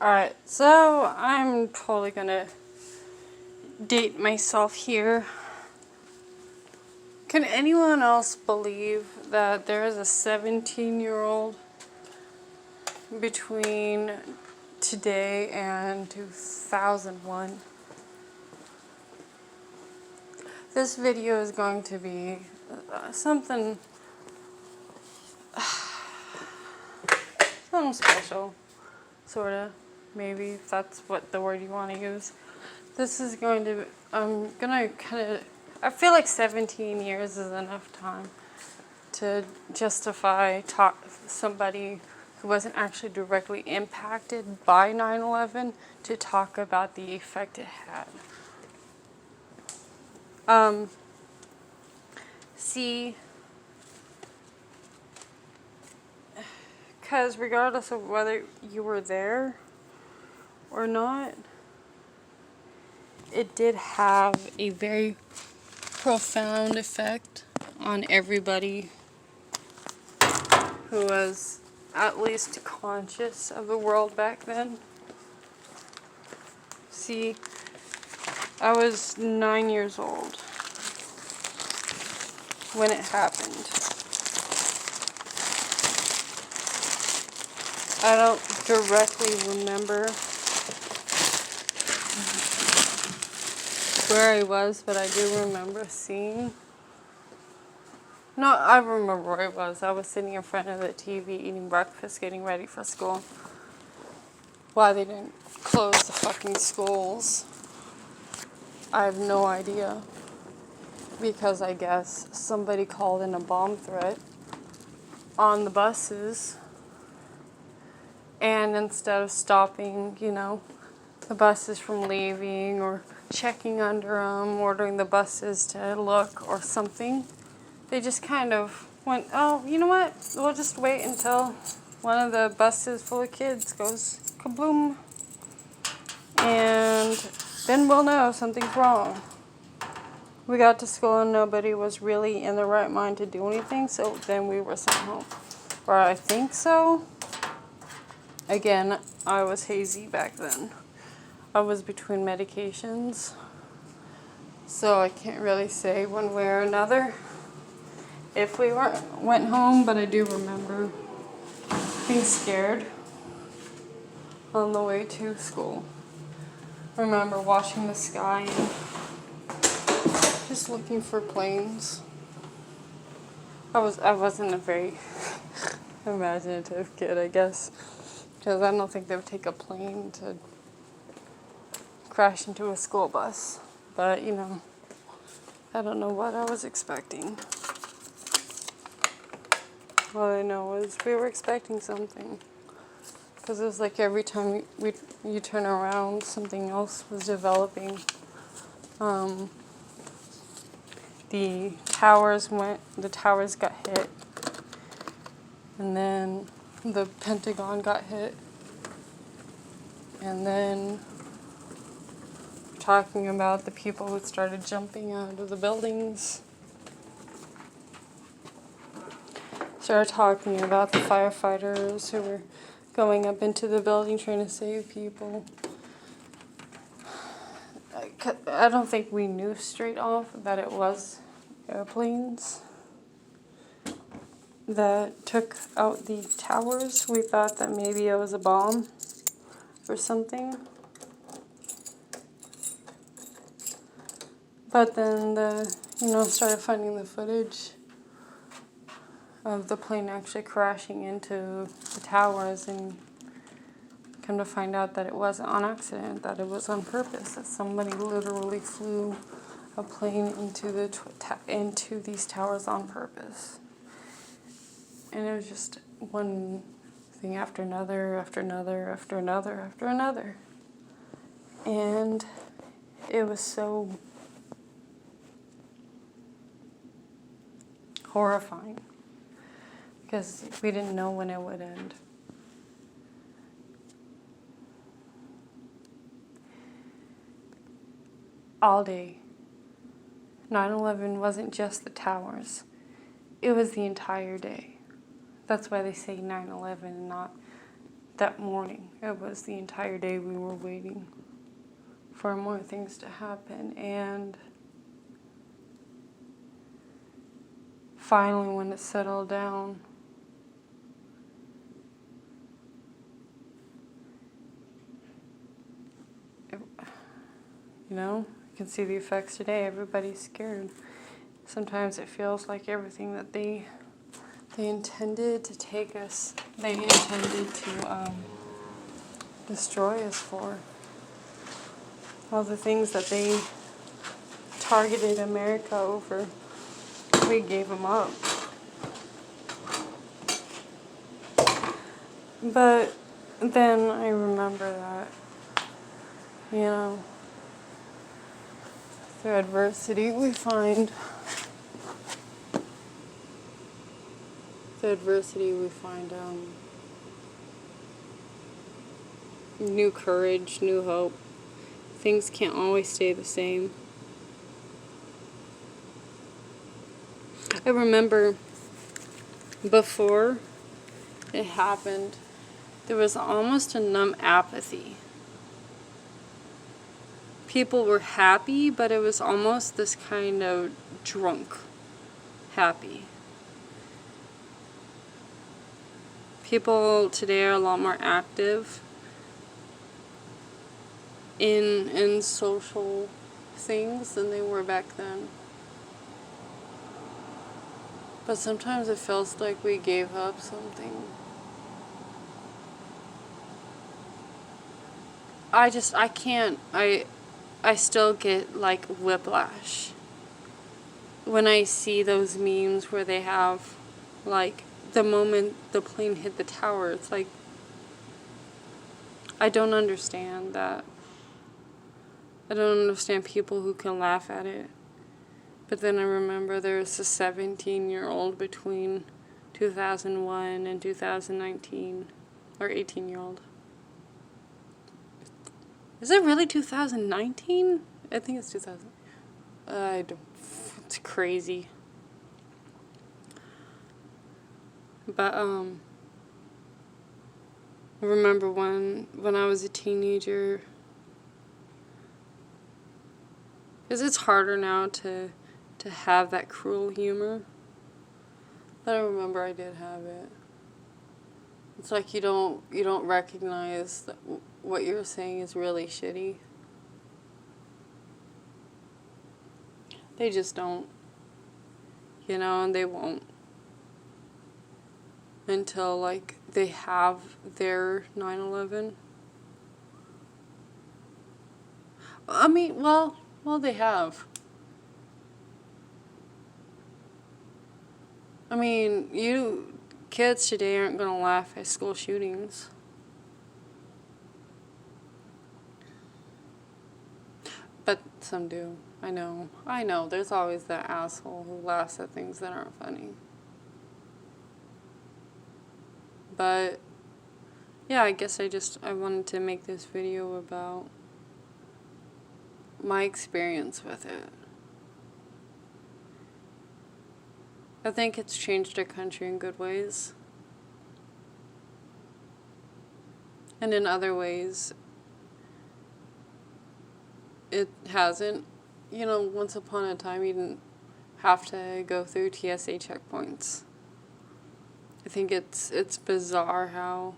Alright, so I'm totally gonna date myself here. Can anyone else believe that there is a 17-year-old between today and 2001? This video is going to be something special, sorta, maybe, if that's what the word you want to use. This is going to, I'm gonna kind of, I feel like 17 years is enough time to justify somebody who wasn't actually directly impacted by 9/11 to talk about the effect it had. See, because regardless of whether you were there or not, it did have a very profound effect on everybody who was at least conscious of the world back then. See, I was 9 years old when it happened. I don't directly remember where I was, but I do remember seeing. No, I remember where I was. I was sitting in front of the TV eating breakfast, getting ready for school. Why they didn't close the fucking schools, I have no idea. Because I guess somebody called in a bomb threat on the buses. And instead of stopping, the buses from leaving or checking under them, ordering the buses to look or something, they just kind of went, oh, you know what? We'll just wait until one of the buses full of kids goes kaboom. And then we'll know something's wrong. We got to school and nobody was really in the right mind to do anything, so then we were sent home. Or I think so. Again, I was hazy back then. I was between medications, so I can't really say one way or another if we went home, but I do remember being scared on the way to school. I remember watching the sky and just looking for planes. I wasn't a very imaginative kid, I guess, because I don't think they would take a plane to crash into a school bus. But, I don't know what I was expecting. All I know is we were expecting something. Because it was like every time you turn around, something else was developing. The towers got hit. And then the Pentagon got hit. And then talking about the people who started jumping out of the buildings. Started talking about the firefighters who were going up into the building trying to save people. I don't think we knew straight off that it was airplanes that took out the towers. We thought that maybe it was a bomb or something. But then started finding the footage of the plane actually crashing into the towers, and come to find out that it wasn't on accident, that it was on purpose, that somebody literally flew a plane into these towers on purpose. And it was just one thing after another, after another, after another, after another. And it was so horrifying because we didn't know when it would end. All day. 9/11 wasn't just the towers. It was the entire day. That's why they say 9/11 and not that morning. It was the entire day we were waiting for more things to happen. And finally, when it settled down, you know, you can see the effects today. Everybody's scared. Sometimes it feels like everything that they intended to take us, they intended to destroy us for. All the things that they targeted America over, we gave them up. But then I remember that, you know, through adversity we find new courage, new hope. Things can't always stay the same. I remember before it happened, there was almost a numb apathy. People were happy, but it was almost this kind of drunk happy. People today are a lot more active in social things than they were back then. But sometimes it feels like we gave up something. I still get like whiplash when I see those memes where they have like the moment the plane hit the tower. It's like, I don't understand that. I don't understand people who can laugh at it. But then I remember there was a 17-year-old between 2001 and 2019, or 18-year-old. Is it really 2019? I think it's 2000. It's crazy. But I remember when I was a teenager, because it's harder now to have that cruel humor, but I remember I did have it. It's like you don't recognize that what you're saying is really shitty. They just don't, you know, and they won't until like they have their 9/11. I mean, well, they have. I mean, kids today aren't gonna laugh at school shootings. But some do. I know. There's always that asshole who laughs at things that aren't funny. But yeah, I guess I wanted to make this video about my experience with it. I think it's changed our country in good ways. And in other ways, it hasn't. You know, once upon a time, you didn't have to go through TSA checkpoints. I think it's bizarre how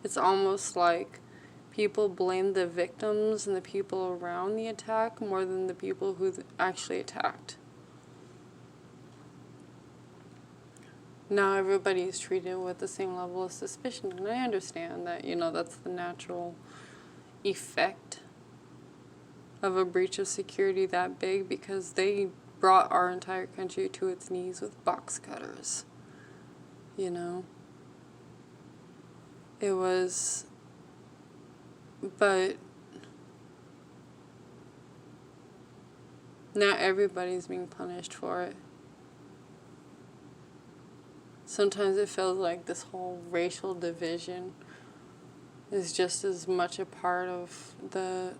it's almost like people blame the victims and the people around the attack more than the people who actually attacked. Now everybody's treated with the same level of suspicion, and I understand that, you know, that's the natural effect of a breach of security that big, because they brought our entire country to its knees with box cutters, you know. It was, but not everybody's being punished for it. Sometimes it feels like this whole racial division is just as much a part of the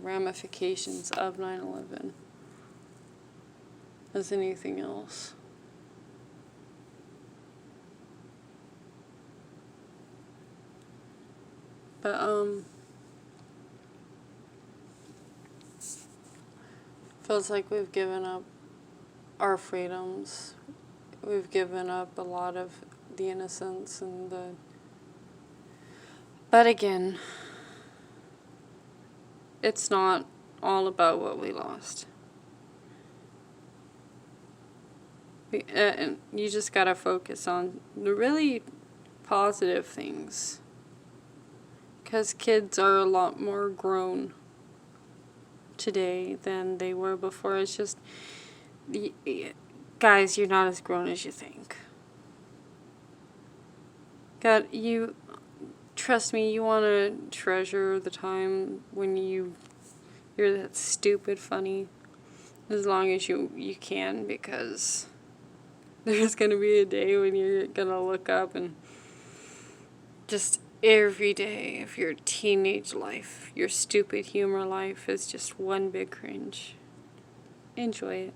ramifications of 9/11 as anything else. But, feels like we've given up our freedoms. We've given up a lot of the innocence and the... But again, it's not all about what we lost. And you just gotta focus on the really positive things. Because kids are a lot more grown today than they were before. It's just, guys, you're not as grown as you think. God, trust me, you want to treasure the time when you're that stupid funny as long as you can, because there's going to be a day when you're going to look up and just every day of your teenage life, your stupid humor life is just one big cringe. Enjoy it.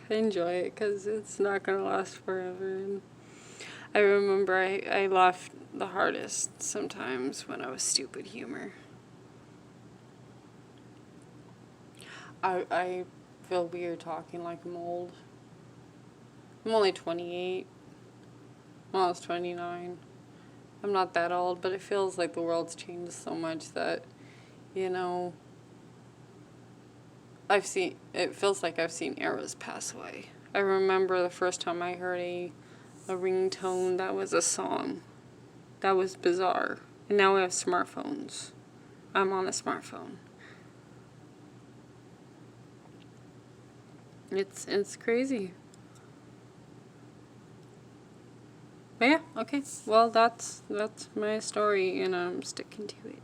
Enjoy it, because it's not going to last forever. And I remember I laughed the hardest sometimes when I was stupid humor. I feel weird talking like I'm old. I'm only 28. I'm almost 29. I'm not that old, but it feels like the world's changed so much that, you know, it feels like I've seen eras pass away. I remember the first time I heard a ringtone that was a song. That was bizarre. And now we have smartphones. I'm on a smartphone. It's crazy. But yeah, okay. Well, that's my story, and I'm sticking to it.